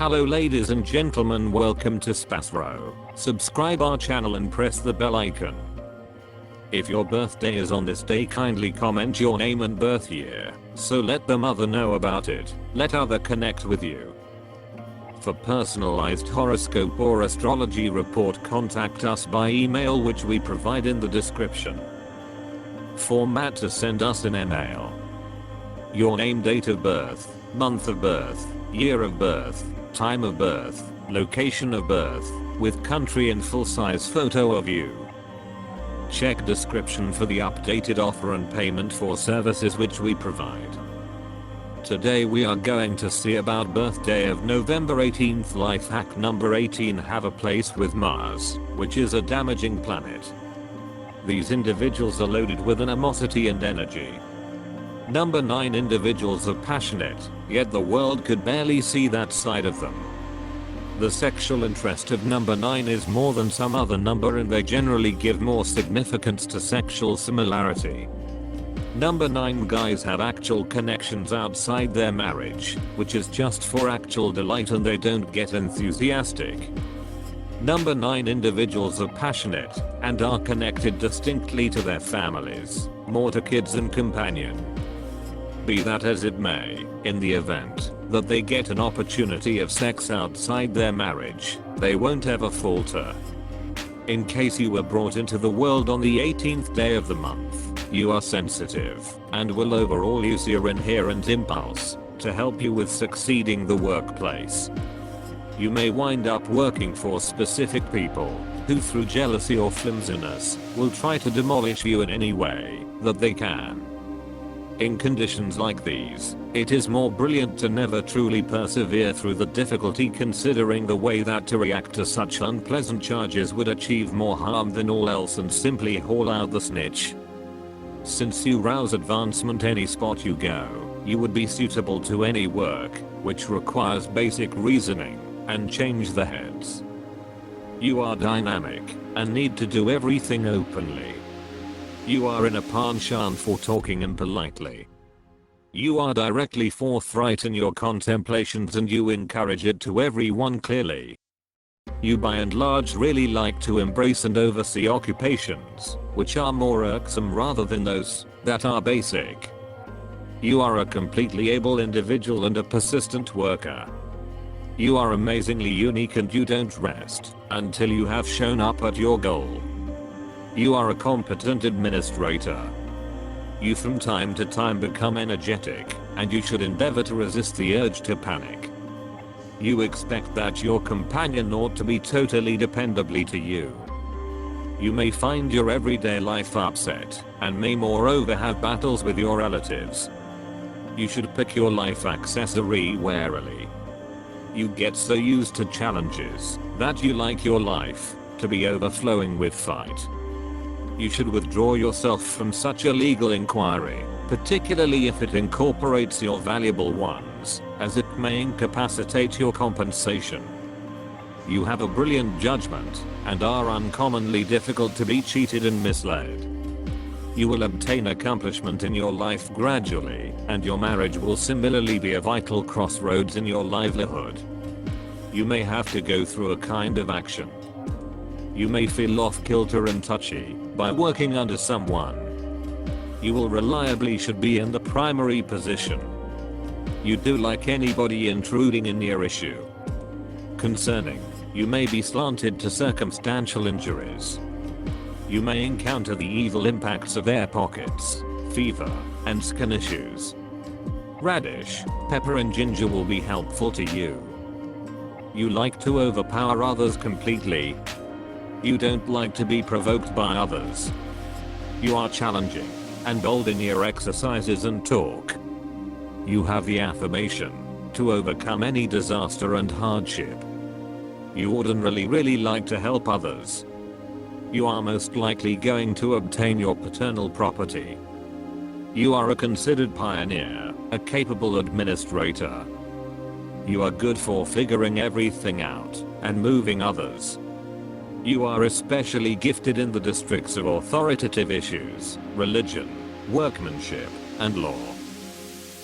Hello ladies and gentlemen, welcome to SPASRO. Subscribe our channel and press the bell icon. If your birthday is on this day, kindly comment your name and birth year, so let the mother know about it. Let other connect with you. For personalized horoscope or astrology report, contact us by email, which we provide in the description. Format to send us an email: your name, date of birth, month of birth, year of birth, time of birth, location of birth, with country and full-size photo of you. Check description for the updated offer and payment for services which we provide. Today we are going to see about birthday of November 18th. Life hack number 18: have a place with Mars, which is a damaging planet. These individuals are loaded with animosity and energy. Number 9: individuals are passionate, yet the world could barely see that side of them. The sexual interest of number 9 is more than some other number, and they generally give more significance to sexual similarity. Number 9 guys have actual connections outside their marriage, which is just for actual delight, and they don't get enthusiastic. Number 9 individuals are passionate and are connected distinctly to their families, more to kids and companion. Be that as it may, in the event that they get an opportunity of sex outside their marriage, they won't ever falter. In case you were brought into the world on the 18th day of the month, you are sensitive and will overall use your inherent impulse to help you with succeeding the workplace. You may wind up working for specific people who, through jealousy or flimsiness, will try to demolish you in any way that they can. In conditions like these, it is more brilliant to never truly persevere through the difficulty, considering the way that to react to such unpleasant charges would achieve more harm than all else, and simply haul out the snitch. Since you rouse advancement any spot you go, you would be suitable to any work which requires basic reasoning and change the heads. You are dynamic and need to do everything openly. You are in a penchant for talking impolitely. You are directly forthright in your contemplations, and you encourage it to everyone clearly. You by and large really like to embrace and oversee occupations which are more irksome rather than those that are basic. You are a completely able individual and a persistent worker. You are amazingly unique, and you don't rest until you have shown up at your goal. You are a competent administrator. You from time to time become energetic, and you should endeavor to resist the urge to panic. You expect that your companion ought to be totally dependably to you. You may find your everyday life upset, and may moreover have battles with your relatives. You should pick your life accessory warily. You get so used to challenges that you like your life to be overflowing with fight. You should withdraw yourself from such a legal inquiry, particularly if it incorporates your valuable ones, as it may incapacitate your compensation. You have a brilliant judgment and are uncommonly difficult to be cheated and misled. You will obtain accomplishment in your life gradually, and your marriage will similarly be a vital crossroads in your livelihood. You may have to go through a kind of action. You may feel off-kilter and touchy by working under someone. You will reliably should be in the primary position. You do like anybody intruding in your issue. Concerning, you may be slanted to circumstantial injuries. You may encounter the evil impacts of air pockets, fever, and skin issues. Radish, pepper and ginger will be helpful to you. You like to overpower others completely. You don't like to be provoked by others. You are challenging and bold in your exercises and talk. You have the affirmation to overcome any disaster and hardship. You ordinarily really like to help others. You are most likely going to obtain your paternal property. You are a considered pioneer, a capable administrator. You are good for figuring everything out and moving others. You are especially gifted in the districts of authoritative issues, religion, workmanship, and law.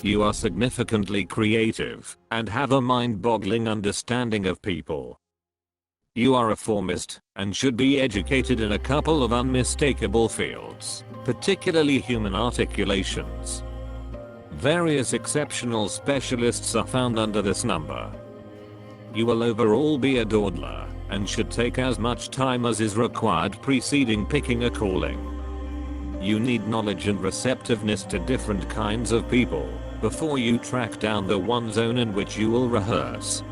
You are significantly creative and have a mind-boggling understanding of people. You are a formist and should be educated in a couple of unmistakable fields, particularly human articulations. Various exceptional specialists are found under this number. You will overall be a dawdler and should take as much time as is required preceding picking a calling. You need knowledge and receptiveness to different kinds of people before you track down the one zone in which you will rehearse.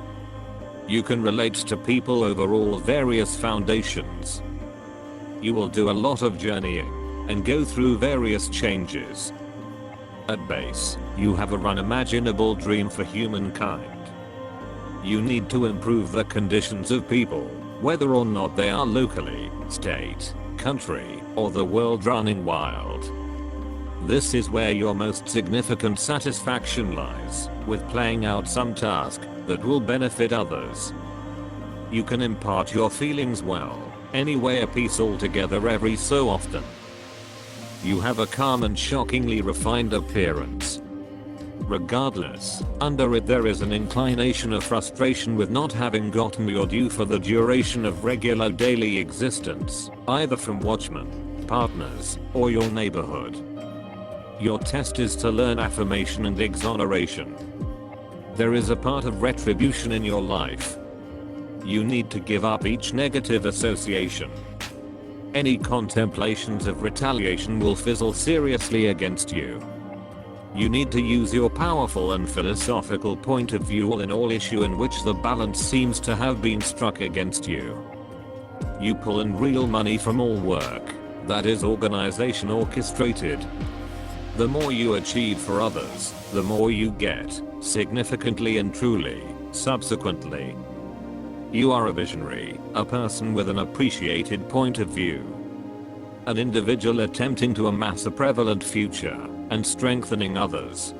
You can relate to people over all various foundations. You will do a lot of journeying and go through various changes. At base, you have an unimaginable dream for humankind. You need to improve the conditions of people, whether or not they are locally, state, country, or the world running wild. This is where your most significant satisfaction lies, with playing out some task that will benefit others. You can impart your feelings well, anyway a piece altogether every so often. You have a calm and shockingly refined appearance. Regardless, under it there is an inclination of frustration with not having gotten your due for the duration of regular daily existence, either from watchmen, partners, or your neighborhood. Your test is to learn affirmation and exoneration. There is a part of retribution in your life. You need to give up each negative association. Any contemplations of retaliation will fizzle seriously against you. You need to use your powerful and philosophical point of view in all issue in which the balance seems to have been struck against you. You pull in real money from all work, that is organization orchestrated. The more you achieve for others, the more you get, significantly and truly, subsequently. You are a visionary, a person with an appreciated point of view. An individual attempting to amass a prevalent future, and strengthening others.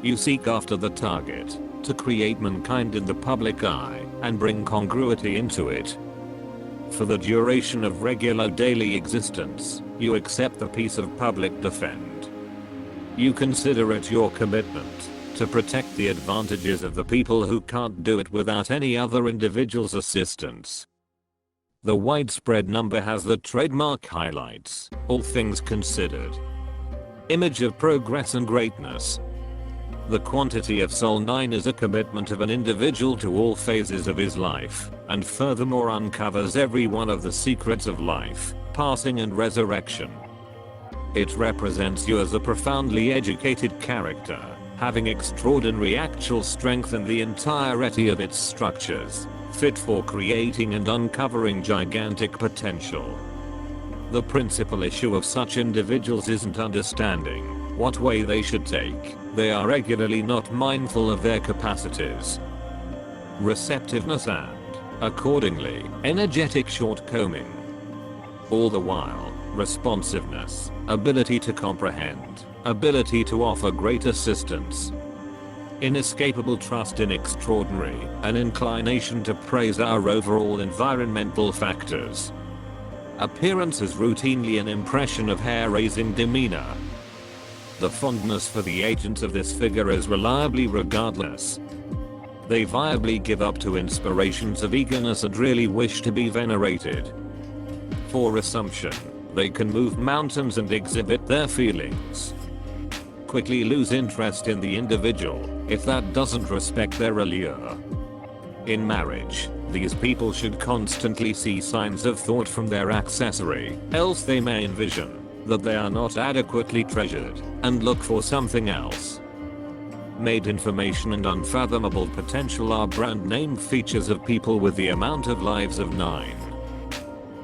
You seek after the target, to create mankind in the public eye, and bring congruity into it. For the duration of regular daily existence, you accept the peace of public defend. You consider it your commitment to protect the advantages of the people who can't do it without any other individual's assistance. The widespread number has the trademark highlights, all things considered. Image of progress and greatness. The quantity of Soul 9 is a commitment of an individual to all phases of his life, and furthermore uncovers every one of the secrets of life, passing and resurrection. It represents you as a profoundly educated character, having extraordinary actual strength in the entirety of its structures, fit for creating and uncovering gigantic potential. The principal issue of such individuals isn't understanding what way they should take. They are regularly not mindful of their capacities, receptiveness and, accordingly, energetic shortcoming. All the while, responsiveness, ability to comprehend, ability to offer great assistance, inescapable trust in extraordinary, an inclination to praise our overall environmental factors. Appearance is routinely an impression of hair-raising demeanor. The fondness for the agents of this figure is reliably regardless. They viably give up to inspirations of eagerness and really wish to be venerated. For assumption, they can move mountains and exhibit their feelings. Quickly lose interest in the individual if that doesn't respect their allure. In marriage, these people should constantly see signs of thought from their accessory, else they may envision that they are not adequately treasured and look for something else. Made information and unfathomable potential are brand name features of people with the amount of lives of 9.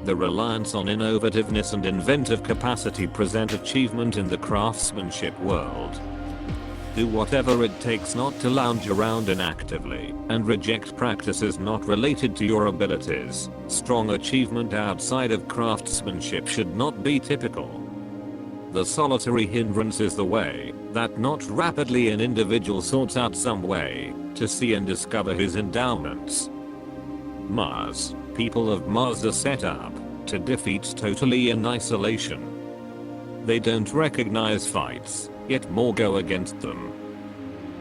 The reliance on innovativeness and inventive capacity present achievement in the craftsmanship world. Do whatever it takes not to lounge around inactively and reject practices not related to your abilities. Strong achievement outside of craftsmanship should not be typical. The solitary hindrance is the way that not rapidly an individual sorts out some way to see and discover his endowments. Mars. People of Mars are set up to defeat totally in isolation. They don't recognize fights, yet more go against them. They don't recognize fights, yet more go against them.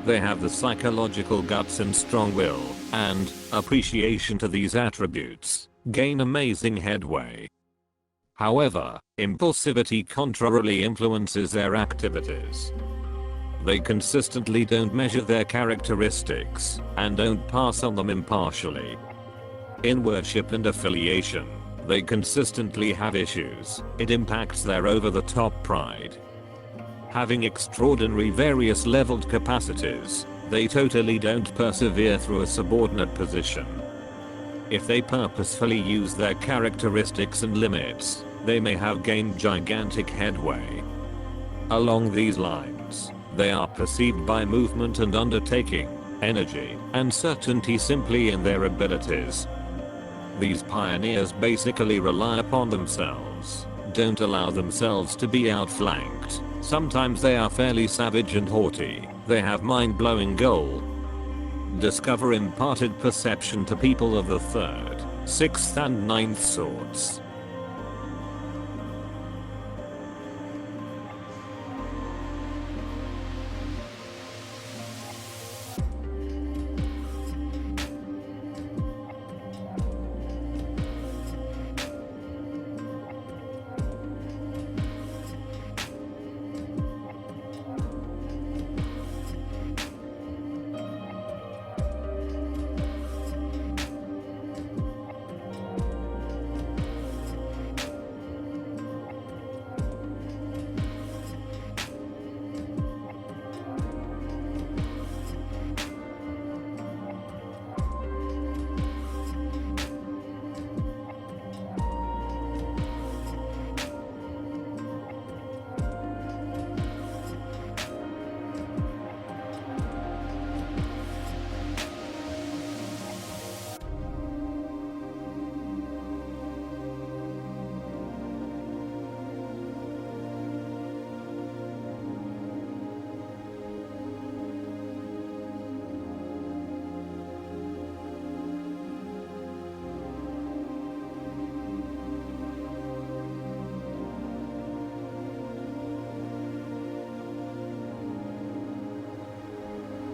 They have the psychological guts and strong will, and appreciation to these attributes, gain amazing headway. However, impulsivity contrarily influences their activities. They consistently don't measure their characteristics, and don't pass on them impartially. In worship and affiliation, they consistently have issues. It impacts their over-the-top pride. Having extraordinary various leveled capacities, they totally don't persevere through a subordinate position. If they purposefully use their characteristics and limits, they may have gained gigantic headway. Along these lines, they are perceived by movement and undertaking, energy, and certainty simply in their abilities. These pioneers basically rely upon themselves, don't allow themselves to be outflanked. Sometimes they are fairly savage and haughty. They have mind-blowing goal. Discover imparted perception to people of the 3rd, 6th and 9th sorts.